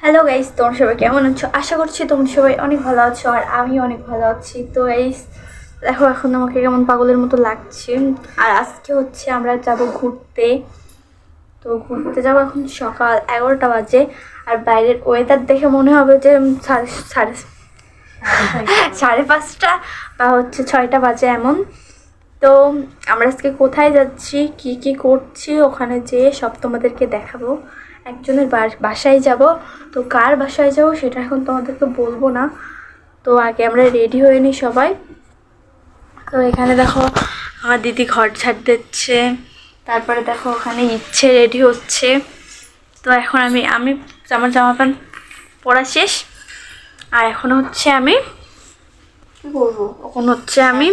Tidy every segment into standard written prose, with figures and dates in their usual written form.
Hello guys, তোমরা সবাই কেমন আছো? আশা করছি তোমরা সবাই অনেক ভালো আছো আর আমি অনেক ভালো আছি। তো গাইস দেখো, এখন আমাকে কেমন পাগলের মতো লাগছে। আর আজকে হচ্ছে আমরা যাব ঘুরতে। তো ঘুরতে যাবো, এখন সকাল 11টা বাজে। আর বাইরের ওয়েদার দেখে মনে হবে যে সাড়ে পাঁচটা বা হচ্ছে 6টা বাজে এমন। তো আমরা আজকে কোথায় যাচ্ছি, কি কি করছি, ওখানে যেয়ে সব তোমাদেরকে দেখাবো। একজনের বাসায় যাব। তো কার বাসায় যাব সেটা এখন তোমাদেরকে বলবো না। তো আগে আমরা রেডি হয়ে নিই সবাই। তো এখানে দেখো আমার দিদি ঘর ঝাড় দিচ্ছে, তারপরে দেখো ওখানে ইচ্ছে রেডি হচ্ছে। তো এখন আমি আমার জামা প্যান্ট পরা শেষ। আর এখন হচ্ছে আমি কি করবো, এখন হচ্ছে আমি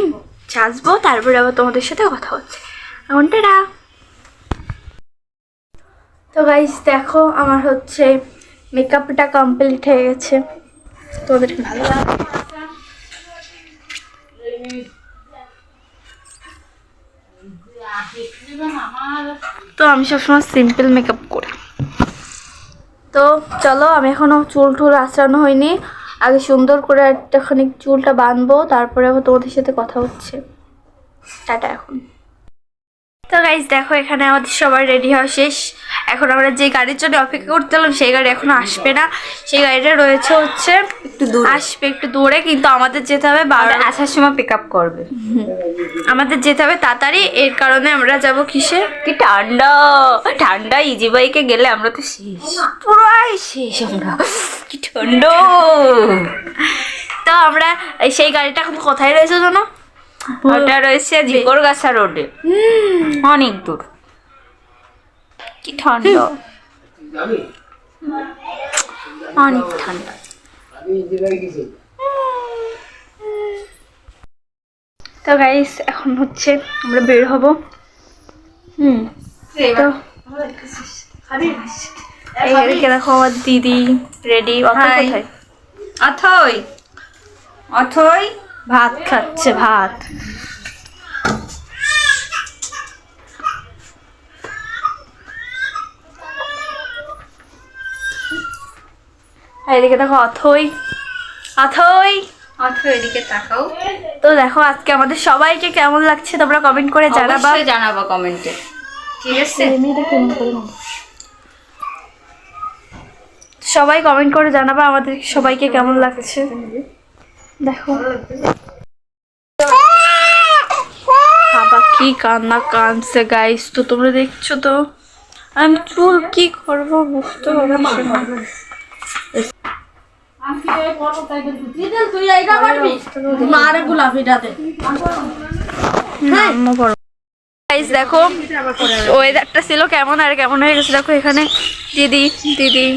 সাজবো, তারপরে আবার তোমাদের সাথে কথা হচ্ছে। এখন টাটা। তো গাইস দেখো, আমার হচ্ছে মেকআপটা কমপ্লিট হয়ে গেছে। তোদের ভালো লাগে? তো আমি সবসময় সিম্পল মেকআপ করি। তো চলো, আমি এখনো চুল টুল আঁচড়ানো হয়নি। আগে সুন্দর করে একটাখানি চুলটা বাঁধবো, তারপরে আবার তোমাদের সাথে কথা হচ্ছে। টাটা এখন। তো গাইস দেখো, এখানে আমাদের সবাই রেডি হওয়া শেষ। এখন আমরা যে গাড়ির জন্য অপেক্ষা করতেলাম সেই গাড়ি এখনো আসবে না। সেই গাড়িটা রয়েছে হচ্ছে একটু দূরে, আসবে একটু দূরে, কিন্তু আমাদের যেতে হবে আসার সময় পিক আপ করবে। আমাদের যেতে হবে তাড়াতাড়ি। এর কারণে আমরা যাব কিসে, কি ঠান্ডা ঠান্ডা, ইজি বাইকে গেলে আমরা তো শেষ, পুরাই শেষ আমরা। কি ঠান্ডা। তো আমরা সেই গাড়িটা এখন কোথায় রয়েছে জানো? ওটা রয়েছে জিকরগাছা রোডে, অনেক দূর। কি ঠান্ডা, অনেক ঠান্ডা। তো গাইস এখন হচ্ছে আমরা বের হব। তো এইদিকে দেখো আমার দিদি রেডি। কোথায়? অথই অথই ভাত খাচ্ছে, ভাত। এইদিকে দেখো অথই অথই অথই এদিকে তাকাও। তো দেখো আজকে আমাদের সবাইকে কেমন লাগছে তোমরা কমেন্ট করে জানাবা। অবশ্যই জানাবা কমেন্টে, ঠিক আছে? সবাই কমেন্ট করে জানাবা আমাদের সবাইকে কেমন লাগছে। দেখো বাবা কি কান্না কাঁদছে গাইস, তো তোমরা দেখছো তো। আমি চুল কি করবো বুঝতে পারছি না। গাইস দেখো ওয়েদারটা ছিল কেমন আর কেমন হয়ে গেছে। দেখো এখানে দিদি দিদি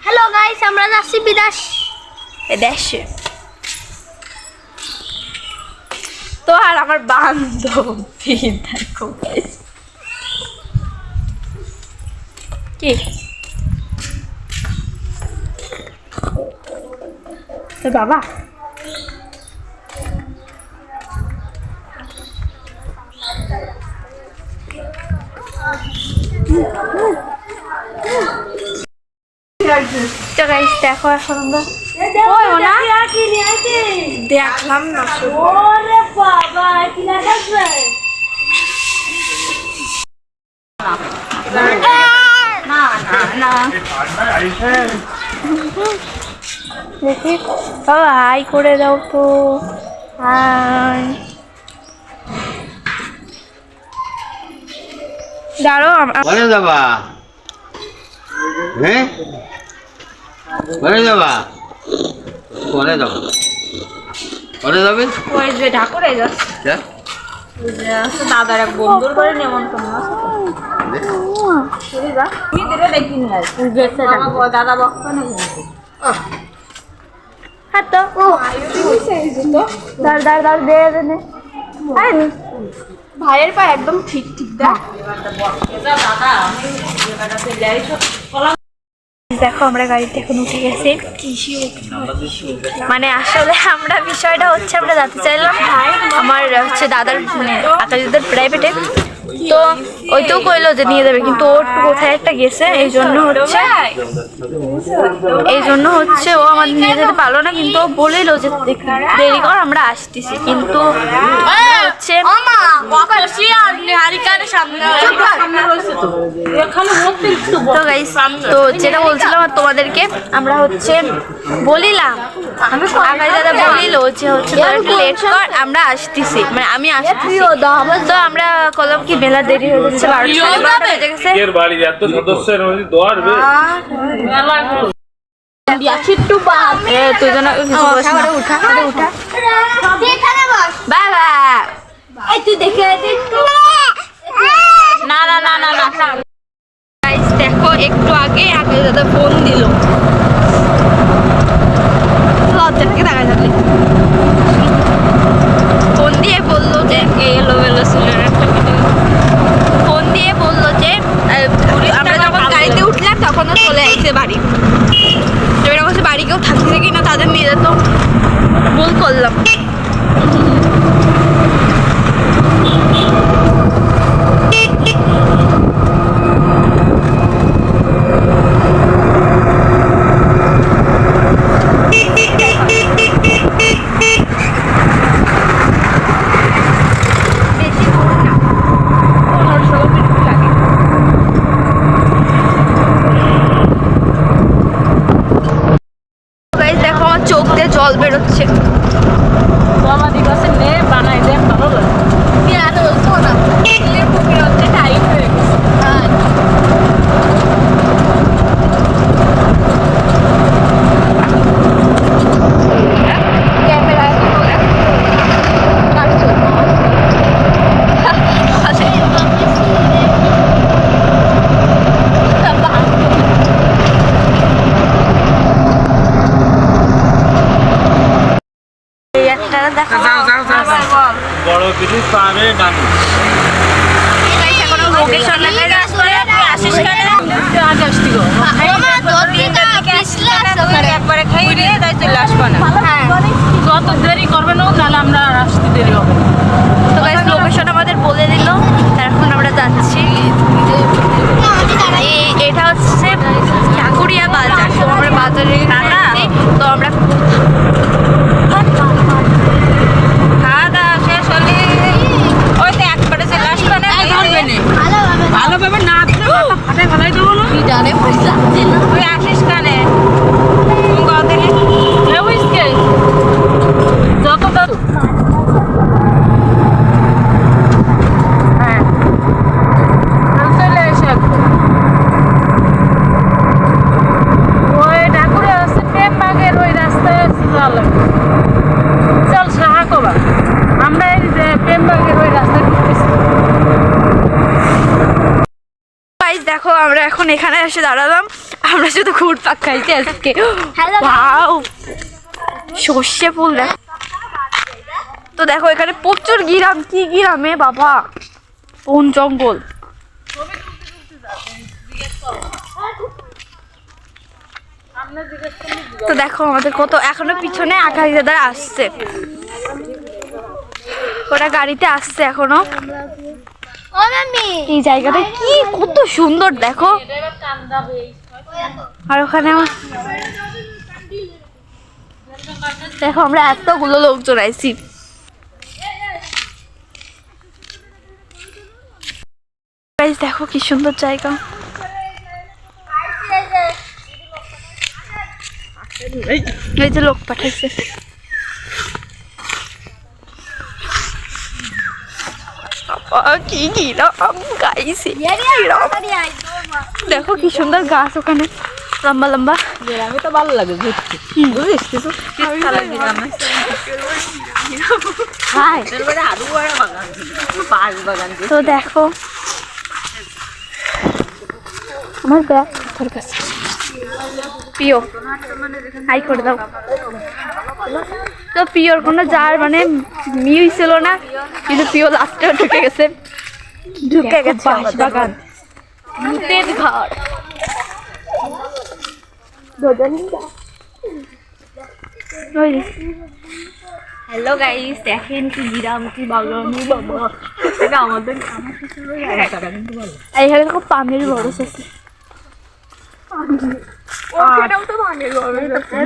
হ্যালো গাইস, আমরা যাচ্ছি দেশে। তো আর আমার বান্ধবী দেখো গাইস কি তো বাবা তো গাইস দেখো এখন আমরা দেখলাম না দেখি বাবা হাই করে দাও তো। হাই দাঁড়ো বলে যাবা, হ্যাঁ বলে যাবা, বলে যাবা, বলে যাবে। ওই যে ঠাকুরে যাচ্ছে, দাদার এক বন্ধুর করে নেমন্তন্ন আছে। তুমি দিলে দেখিনি আর দাদা বক্তা না কিন্তু। হ্যাঁ তো দাঁড় দাঁড় দাঁড় দে দে ভাইয়ের পা একদম ঠিক ঠিক দা। দেখো আমরা গাড়িতে এখন উঠে গেছি। মানে আসলে আমরা বিষয়টা হচ্ছে আমরা যেতে চাইলাম আমার হচ্ছে দাদার মানে আকাশদের প্রাইভেটে। তো ওইটাও কইলো যে নিয়ে যাবে, কিন্তু ওর কোথায় একটা গেছে, এই জন্য হচ্ছে ও আমাদের নিয়ে যেতে পারলো না। কিন্তু ও বলেইলো যে দেরি কর, আমরা আসতেছি। কিন্তু হচ্ছে তো গাইস, তো যেটা বলছিলাম আর তোমাদেরকে, আমরা হচ্ছে বলিলাম আকাশ দাদা বলিলো যে হচ্ছে লেট কর, আমরা আসতেছি, মানে আমি আসতেছি। তো আমরা কলম কি বেলা দেরি হয়ে যাচ্ছে, 12টা বেজে গেছে। এর বাড়ির এত সদস্যের মধ্যে দৌড়বে তুই যেন কিছু বলিস না। বাবা তুই দেখে না না না না না গাইস, দেখো একটু আগে আকাশ দাদা ফোন দিল, লজ্জাকে দেখা যাবে, ফোন দিয়ে বললো যে এলোমেলো চুলের একটা ভিডিও, ফোন দিয়ে বললো যে আমরা যখন গাড়িতে উঠলাম তখনও চলে আসছে বাড়ি। এবার বলছে বাড়ি কেউ থাকছে কি না, তাদের নিয়ে যেত, ভুল করলাম। দেখো আমার চোখ দিয়ে জল বেরোচ্ছে। বড় কিছু পাবে নানি একবারে খাই রে তাই চলে আসবো না, যত দেরি করবে না তাহলে আমরা আসতে দেরি হবে। তো গাইস লোকেশন আমাদের বলে দিল, এখন আমরা যাচ্ছি। এটা হচ্ছে ঠাকুরিয়া বাজার। তো আমরা বাজারে গেছি, তো আমরা খাওয়া দাওয়া শেষ হলে ওই তো একবারে চলে আসবো না, ভালোভাবে না ফাটাই ফেলাই দেবো না, তুই আসিস কানে যত চলে এসে ওই ঠাকুরে আছে প্রেম বাগের ওই রাস্তায় চল সাহাকোবা, আমরা এই যে প্রেম বাগের ওই রাস্তায় ঢুকতেছি। গাইস দেখো আমরা এখন এখানে এসে দাঁড়ালাম, আমরা শুধু ঘুরপাক খাইছি আজকে। ওয়াও, সর্ষে ফুল দেখো। তো দেখো এখানে প্রচুর গিরাম, কি গিরামে বাবা, বন জঙ্গল। তো দেখো আমাদের কত এখনো পিছনে আকাশ দাদা আসছে, ওরা গাড়িতে আসছে এখনো। এই জায়গাটা কি কত সুন্দর দেখো, আর ওখানে দেখো আমরা এতগুলো লোকজন আইছি। দেখো কি সুন্দর জায়গা। এই যে লোক পাঠাইছে, কি গিরাম গাইছে, দেখো কি সুন্দর গাছ ওখানে লম্বা লম্বা। আমি তো ভালো লাগে ঘুরতে, বুঝিস কিছু তো দেখো আমার ব্যাগ তোর কাছে, প্রিয় হাই করে দাও। তো প্রিয়র কোনো যার মানে মিউই ছিল না, কিন্তু প্রিয় লাস্টেও ঢুকে গেছে, বাগান ভূতের ঘর। হ্যালো গাইস, দেখেন কি বিরাম কি বাগানি বাবা। এটা আমাদের এইখানে দেখো পানের বরস আছে। ওখানেও তো পানের বরস আছে।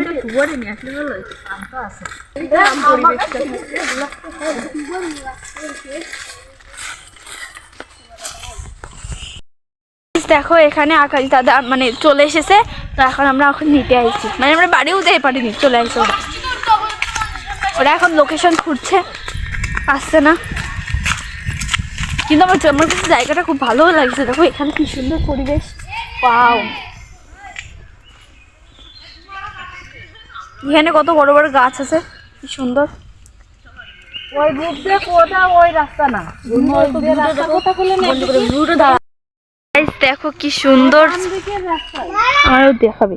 দেখো এখানে আকাশ দাদা মানে চলে এসেছে, তো এখন আমরা এখন নিতে আইছি, মানে আমরা বাড়িও যেতে পারিনি, চলে আসছে ওরা। ওরা এখন লোকেশন খুঁজছে, আসছে না, কিন্তু আমার কাছে জায়গাটা খুব ভালো লাগছে। দেখো এখানে কি সুন্দর পরিবেশ, পাও এখানে কত বড় বড় গাছ আছে, কি সুন্দর। ওই রূপ দিয়ে কোথা ওই রাস্তা না Guys, দেখো কি সুন্দর, আমারও দেখাবে।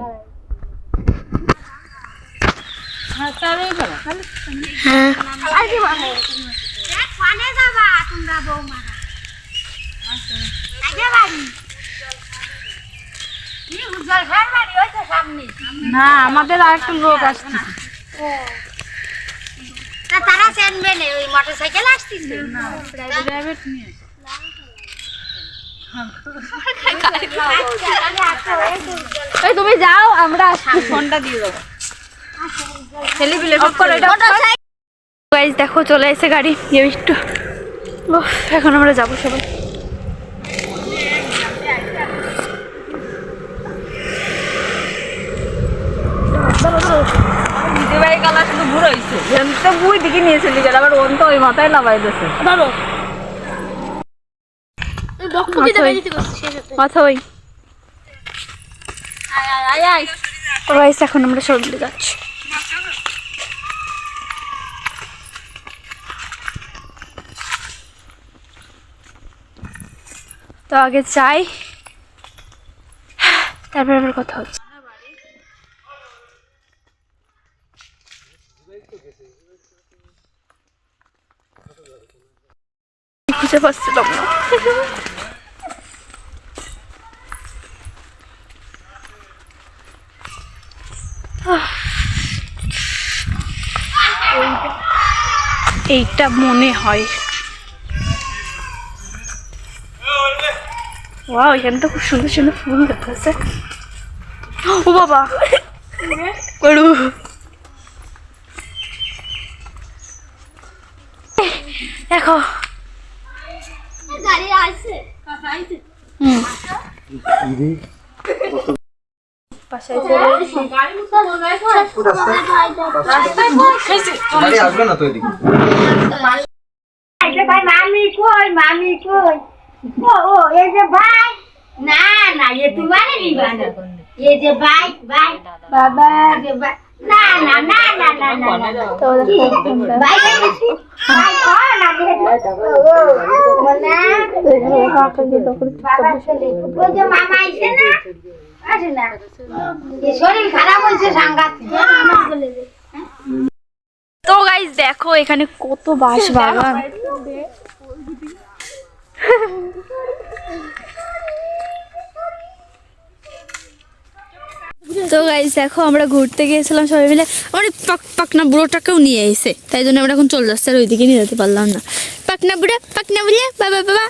হ্যাঁ না, আমাদের আরেকটা লোক আসছে। তারা চেনবে না, ওই মোটরসাইকেল আসতেছে প্রাইভেট নিয়ে এই তুমি যাও, আমরা আসছি। ফোনটা দিয়ে দেবো। গাইস দেখো চলে এসে গাড়ি, একটু এখন আমরা যাবো সবাই। দিদিভাই কালা শুধু বুড়ো হয়েছে, তো বুড়ি দিকে নিয়ে চলে গেল, আবার ওন তো ওই মাথায় নামাই দিয়েছে। মাথা ওই গাইস এখন আমরা সব মিলে যাচ্ছি। তো আগে চাই, তারপর আবার কথা হচ্ছে। খুঁজে পাচ্ছিলাম না। এইটা মনে হয়, ওয়াও এখানে তো খুব সুন্দর সুন্দর ফুল দেখাচ্ছে। ও বাবা গরু, দেখো গাড়ি আসছে বাসায় চলে এসেছি। গাড়ি আসবে না তো এদিকে। ভাই মামি কই, মামি কই? ও এই যে ভাই, না না এ তোমার নিবা না, এই যে ভাই ভাই বাবা যে ভাই, না না না না না না না তো দেখো ভাই দেখি ভাই ও না দে ও না বাবা চলে ওই যে মামা আইছে না, আসে না, এই শরীর খারাপ হইছে সাংঘাতিক। তো গাইস দেখো এখানে কত বাঁশ বাগান। তো গাইস দেখো আমরা ঘুরতে গিয়েছিলাম সবাই মিলে, আমার পাকনা বুড়োটাকেও নিয়ে এসে, তাই জন্য আমরা এখন চলে যাচ্ছি, আর ওইদিকে নিয়ে যেতে পারলাম না। পাকনা বুড়া বাবা বাবা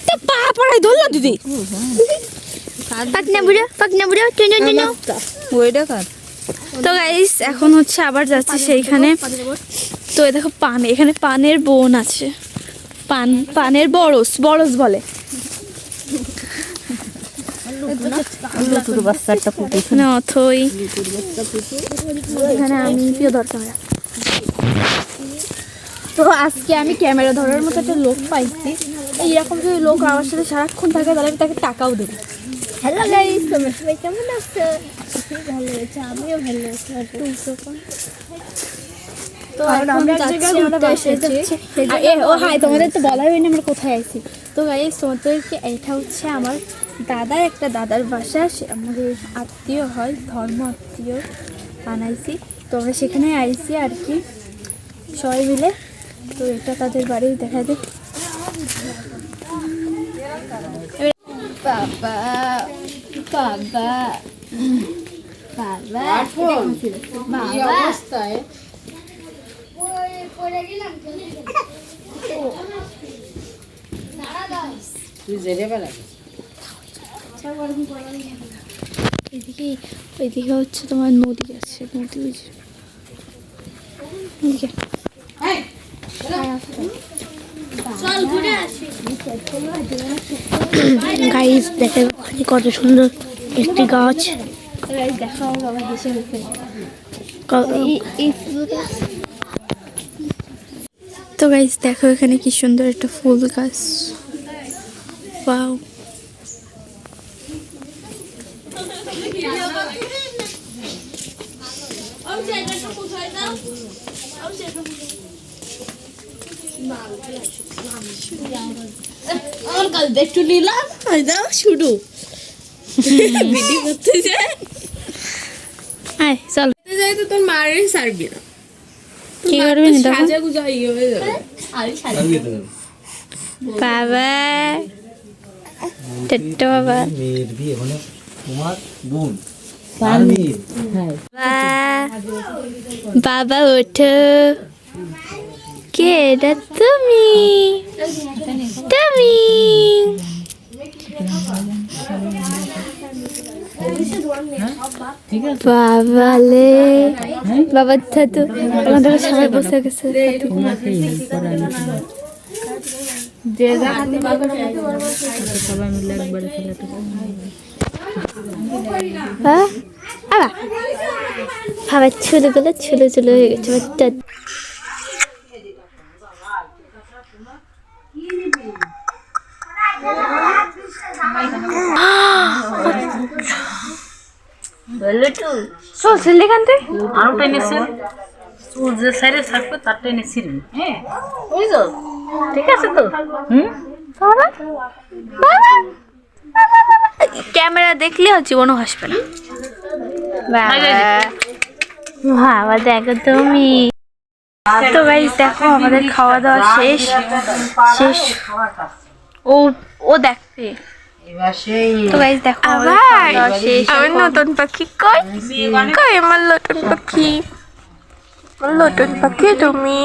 তো পা পড়াই ধরলো দিদি। পাকনা বুড়া ওইটা কার? তো গাইস এখন হচ্ছে আবার যাচ্ছি সেইখানে। তো এই দেখো পান, এখানে পানের বোন আছে, পানের বরস বলে। এখানে অথই, এখানে আমি প্রিয় দরকার। তো আজকে আমি ক্যামেরা ধরার মতো একটা লোক পাইছি, এইরকম যদি লোক আমার সাথে সারাক্ষণ থাকে তাহলে আমি তাকে টাকাও দেবো। হ্যালো গাইস, তোমরা সবাই কেমন আছো? ভালো আছে, আমিও ভালো আছি। তো আমরা হাই, তোমাদের তো বলাই হয়নি আমরা কোথায় আছি। তো গাইস তোমাদেরকে এইটা হচ্ছে আমার দাদার বাসা, আমাদের আত্মীয় হয়, ধর্ম আত্মীয় বানাইছি, তো আমরা সেখানে আইছি আর কি সবাই মিলে। তো এটা তাদের বাড়ি, দেখা যায় বাবা বাবা বাবা এদিকে ওইদিকে হচ্ছে তোমার নদী আছে, নদী বুঝে এদিকে গাইস দেখে কত সুন্দর একটি গাছ। দেখো বাবা হেসে উঠে তো গাইস দেখো এখানে কি সুন্দর একটা ফুল গাছ। ওয়াও একটু নিলাম শুরু ভিডিও করতে যায় আয় চল যাই তো তোর মারের সারবি না, কি করবি না তখন? সাজা গুজা ইয়ে হয়ে যাবে। বাবা টেট্টো বাবা মেয়ের বিয়ে হলো তোমার বোন আর মেয়ে বাবা ওঠো, কে এটা? তুমি তুমি বাবালে বাবার তো আমাদের সবাই বসে গেছে। ভাবার ছোটগুলো ছোট ছোট হয়ে গেছে বাচ্চা। আরো টেনে ছিড়, চুল যে সাইডে থাকবে তার টেনে ছিড়বি। হ্যাঁ বুঝছো? ঠিক আছে তো? ক্যামেরা দেখলেও জীবনও হাসবে না। বাবা দেখো তুমি। তো গাইস দেখো আমাদের খাওয়া দাওয়া শেষ শেষ। ও ও দেখতে তো গাইস দেখো আমাদের খাওয়া দাওয়া শেষ। আমার নতুন পাখি কই কই আমার নতুন পাখি, আমার নতুন পাখি তুমি।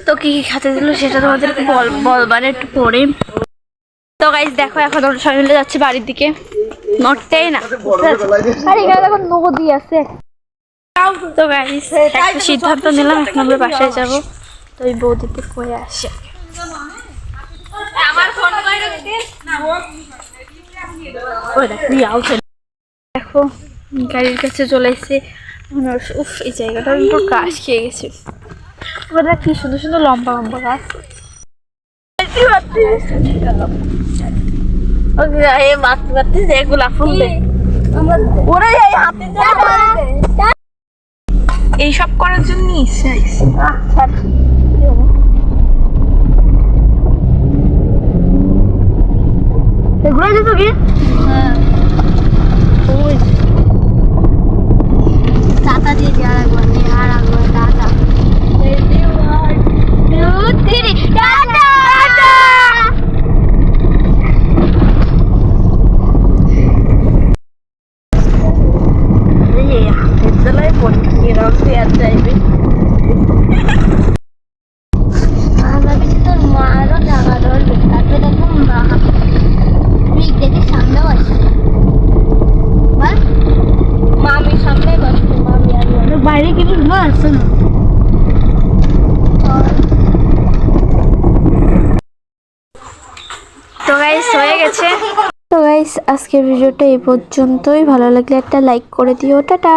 তো কি কি খেতে দিল সেটা তোমাদেরকে বলবার একটু পরে। তো গাইস দেখো এখন আমরা সবাই মিলে যাচ্ছি বাড়ির দিকে, নড়তেই না। আর এখানে দেখো নদী আছে। তো গাইস একটা সিদ্ধান্ত নিলাম, এখন আমরা বাসায় যাব। তো ওই বৌদিতে কয়ে আসে দেখো গাড়ির কাছে চলে এসেছে। উফ এই জায়গাটা একটু গাছ খেয়ে গেছে। ওটা কি সুন্দর সুন্দর লম্বা লম্বা গাছ। এইসব করার জন্য এগুলো যেত কি টাটা দিয়ে দিয়ে আর একবার নিয়ে আর একবার টাটা বাইরে কি ধোয়া আসছে না। তো গাইস হয়ে গেছে। তো গাইস আজকের ভিডিওটা এই পর্যন্তই। ভালো লাগলে একটা লাইক করে দিও। টাটা।